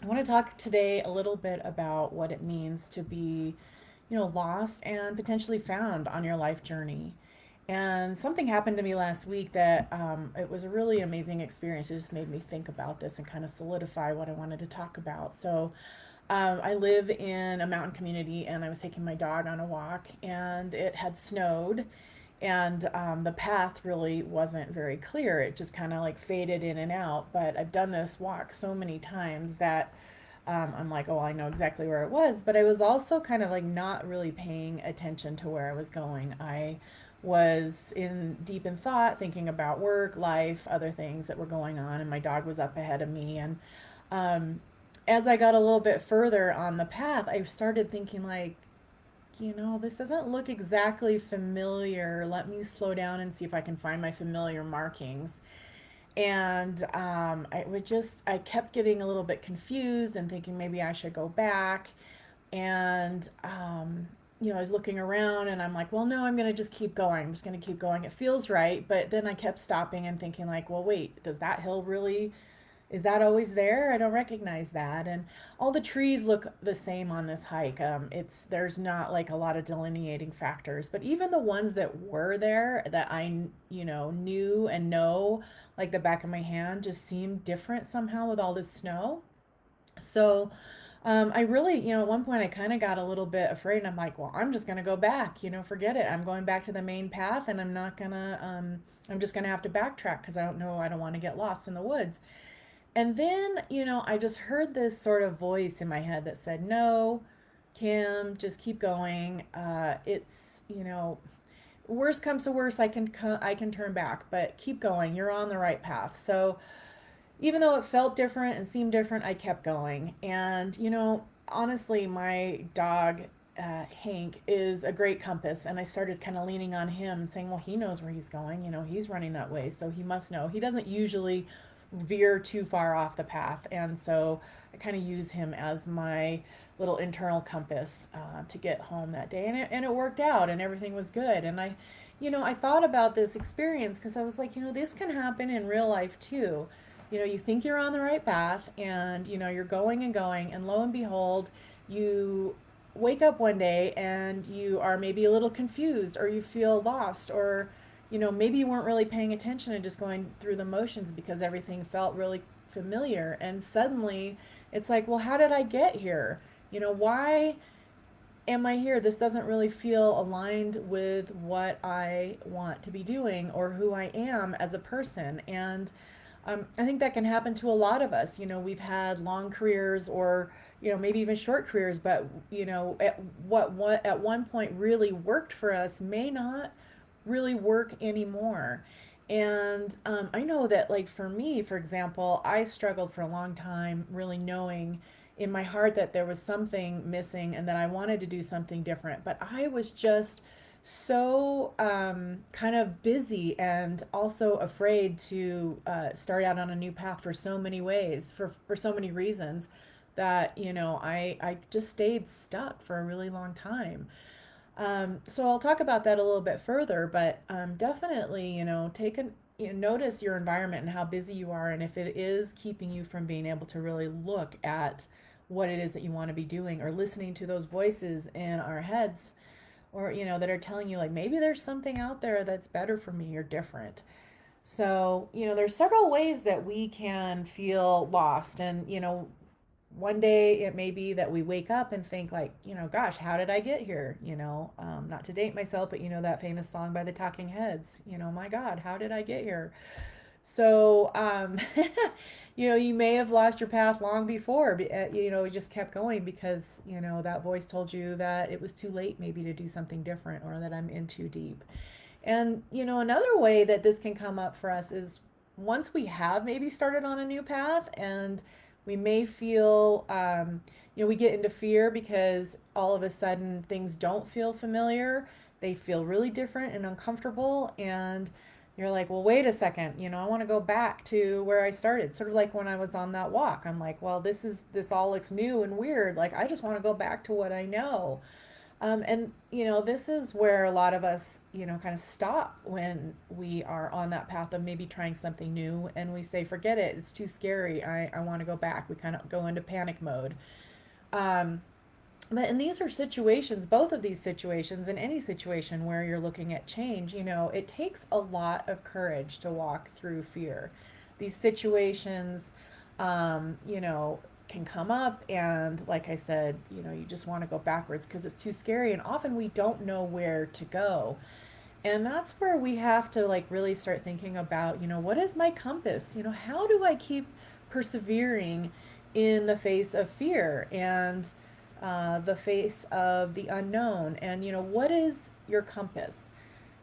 I want to talk today a little bit about what it means to be, lost and potentially found on your life journey. And something happened to me last week that it was a really amazing experience. It just made me think about this and kind of solidify what I wanted to talk about. I live in a mountain community, and I was taking my dog on a walk, and it had snowed, and the path really wasn't very clear. It just kind of like faded in and out. But I've done this walk so many times that I'm like, oh, I know exactly where it was. But I was also kind of like not really paying attention to where I was going. I was in deep in thought, thinking about work, life, other things that were going on, and my dog was up ahead of me. And um, as I got a little bit further on the path, I started thinking like, this doesn't look exactly familiar. Let me slow down and see if I can find my familiar markings. And I kept getting a little bit confused and thinking maybe I should go back. And, I was looking around and I'm like, well, no, I'm going to just keep going. I'm just going to keep going. It feels right. But then I kept stopping and thinking, like, well, wait, does that hill really, is that always there? I don't recognize that. And all the trees look the same on this hike. There's not like a lot of delineating factors, but even the ones that were there that knew and know like the back of my hand just seemed different somehow with all this snow. So I really, at one point I kind of got a little bit afraid and I'm like, well, I'm just going to go back, forget it. I'm going back to the main path and I'm just going to have to backtrack because I don't know, I don't want to get lost in the woods. And then, I just heard this sort of voice in my head that said, no, Kim, just keep going. Worst comes to worst, I can turn back, but keep going. You're on the right path. So even though it felt different and seemed different, I kept going. And, honestly, my dog, Hank, is a great compass. And I started kind of leaning on him and saying, well, he knows where he's going. He's running that way, so he must know. He doesn't usually veer too far off the path. And so I kind of use him as my little internal compass to get home that day. And it worked out and everything was good. And I thought about this experience because I was like, this can happen in real life too. You think you're on the right path and, you're going and going, and lo and behold, you wake up one day and you are maybe a little confused or you feel lost, or maybe you weren't really paying attention and just going through the motions because everything felt really familiar. And suddenly it's like, well, how did I get here? Why am I here? This doesn't really feel aligned with what I want to be doing or who I am as a person. And I think that can happen to a lot of us. We've had long careers or, maybe even short careers, but, what at one point really worked for us may not really work anymore. And I know that, like, for me, for example, I struggled for a long time really knowing in my heart that there was something missing and that I wanted to do something different. But I was just so kind of busy and also afraid to start out on a new path for so many ways, for so many reasons, that, I just stayed stuck for a really long time. So I'll talk about that a little bit further, but definitely, notice your environment and how busy you are, and if it is keeping you from being able to really look at what it is that you want to be doing, or listening to those voices in our heads, or that are telling you like maybe there's something out there that's better for me or different. So, there's several ways that we can feel lost. And, one day it may be that we wake up and think like, gosh, how did I get here? Not to date myself, but that famous song by the Talking Heads, my God, how did I get here? So, you may have lost your path long before, you just kept going because, that voice told you that it was too late maybe to do something different, or that I'm in too deep. And, another way that this can come up for us is once we have maybe started on a new path, and we may feel, we get into fear because all of a sudden things don't feel familiar. They feel really different and uncomfortable. And you're like, well, wait a second, I want to go back to where I started. Sort of like when I was on that walk. I'm like, well, this all looks new and weird. Like, I just want to go back to what I know. And, this is where a lot of us, kind of stop when we are on that path of maybe trying something new and we say, forget it, it's too scary. I want to go back. We kind of go into panic mode. Um, and these are situations, both of these situations, in any situation where you're looking at change, it takes a lot of courage to walk through fear. These situations, can come up, and like I said, you just want to go backwards because it's too scary, and often we don't know where to go. And that's where we have to like really start thinking about, what is my compass? How do I keep persevering in the face of fear and the face of the unknown? And, what is your compass?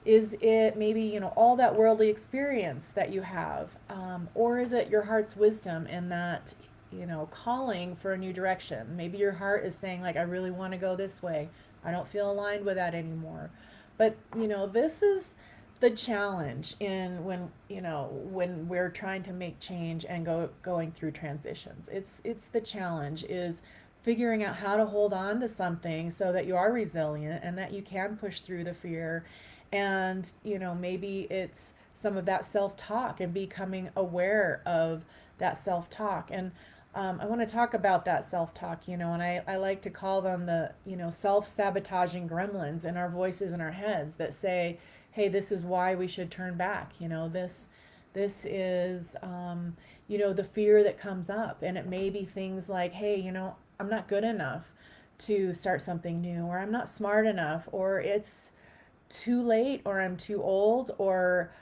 Is it maybe, all that worldly experience that you have? Or is it your heart's wisdom and that, calling for a new direction? Maybe your heart is saying, like, I really want to go this way. I don't feel aligned with that anymore. But, this is the challenge in when we're trying to make change and going through transitions. It's the challenge is figuring out how to hold on to something so that you are resilient and that you can push through the fear. And maybe it's some of that self-talk and becoming aware of that self-talk. And I want to talk about that self-talk, and I like to call them the self-sabotaging gremlins in our voices in our heads that say, hey, this is why we should turn back. This is the fear that comes up. And it may be things like, hey, I'm not good enough to start something new, or I'm not smart enough, or it's too late, or I'm too old, or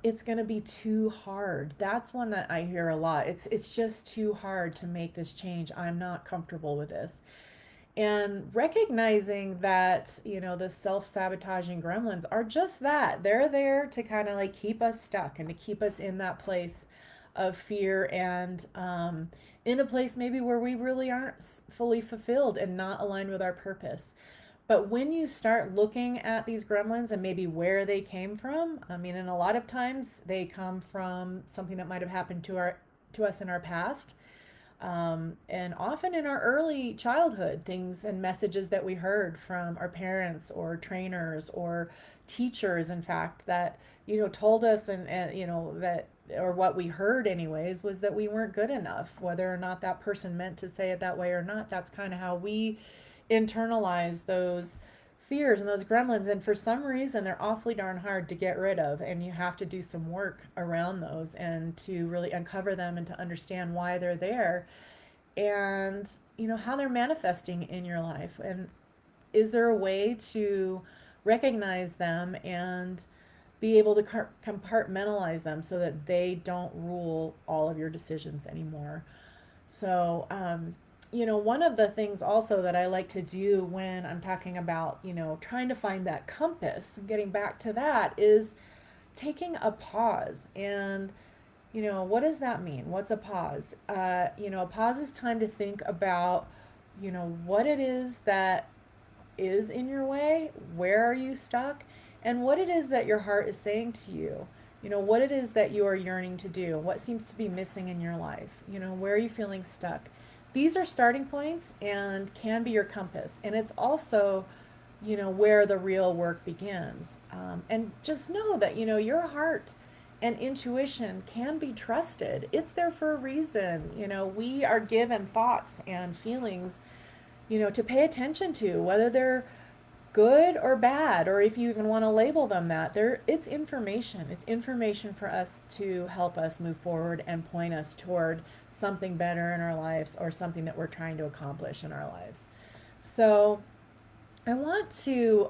it's going to be too hard. That's one that I hear a lot. It's just too hard to make this change. I'm not comfortable with this. And recognizing that, the self-sabotaging gremlins are just that. They're there to kind of like keep us stuck and to keep us in that place of fear and in a place maybe where we really aren't fully fulfilled and not aligned with our purpose. But when you start looking at these gremlins and maybe where they came from, I mean, and a lot of times they come from something that might have happened to us in our past, and often in our early childhood, things and messages that we heard from our parents or trainers or teachers, in fact, that told us and that, or what we heard anyways, was that we weren't good enough, whether or not that person meant to say it that way or not. That's kind of how we internalize those fears and those gremlins. And for some reason, they're awfully darn hard to get rid of. And you have to do some work around those and to really uncover them and to understand why they're there and, how they're manifesting in your life. And is there a way to recognize them and be able to compartmentalize them so that they don't rule all of your decisions anymore? So, one of the things also that I like to do when I'm talking about, trying to find that compass, getting back to that, is taking a pause. And, what does that mean? What's a pause? A pause is time to think about, what it is that is in your way, where are you stuck, and what it is that your heart is saying to you. What it is that you are yearning to do, what seems to be missing in your life, where are you feeling stuck. These are starting points and can be your compass. And it's also, where the real work begins. And just know that, your heart and intuition can be trusted. It's there for a reason. We are given thoughts and feelings, to pay attention to, whether they're good or bad, or if you even want to label them that. It's information. It's information for us to help us move forward and point us toward something better in our lives or something that we're trying to accomplish in our lives. So I want to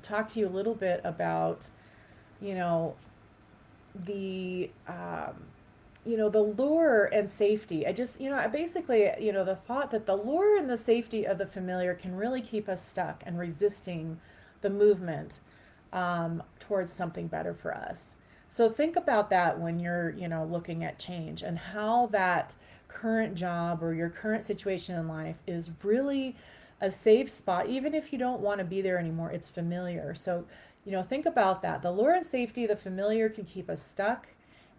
talk to you a little bit about, you know, the the lure and safety. I basically, the thought that the lure and the safety of the familiar can really keep us stuck and resisting the movement towards something better for us. So think about that when you're, looking at change and how that current job or your current situation in life is really a safe spot. Even if you don't want to be there anymore, it's familiar. So, think about that. The lure and safety of the familiar can keep us stuck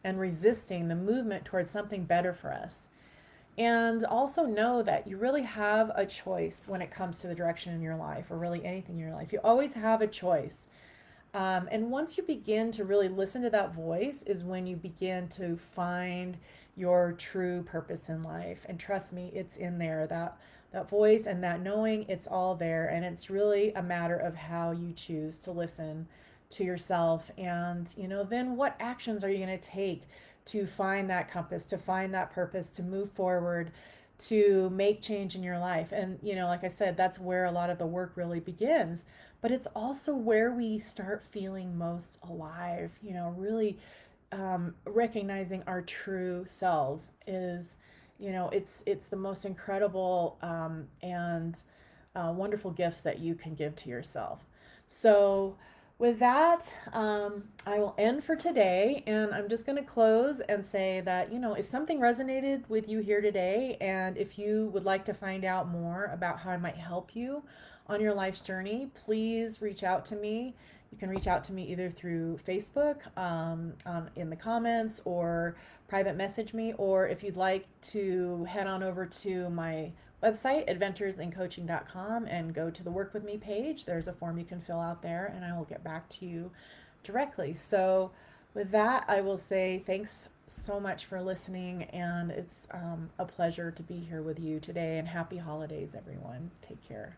and resisting the movement towards something better for us. And also know that you really have a choice when it comes to the direction in your life, or really anything in your life. You always have a choice. And once you begin to really listen to that voice, is when you begin to find your true purpose in life. And trust me, it's in there. That voice and that knowing, it's all there. And it's really a matter of how you choose to listen to yourself. And, then what actions are you going to take to find that compass, to find that purpose, to move forward, to make change in your life? And, like I said, that's where a lot of the work really begins. But it's also where we start feeling most alive, really recognizing our true selves is, it's the most incredible and wonderful gifts that you can give to yourself. So, with that, I will end for today, and I'm just going to close and say that, if something resonated with you here today, and if you would like to find out more about how I might help you on your life's journey, please reach out to me. You can reach out to me either through Facebook, in the comments, or private message me, or if you'd like to head on over to my website, adventuresincoaching.com, and go to the Work With Me page. There's a form you can fill out there, and I will get back to you directly. So, with that, I will say thanks so much for listening, and it's a pleasure to be here with you today, and happy holidays, everyone. Take care.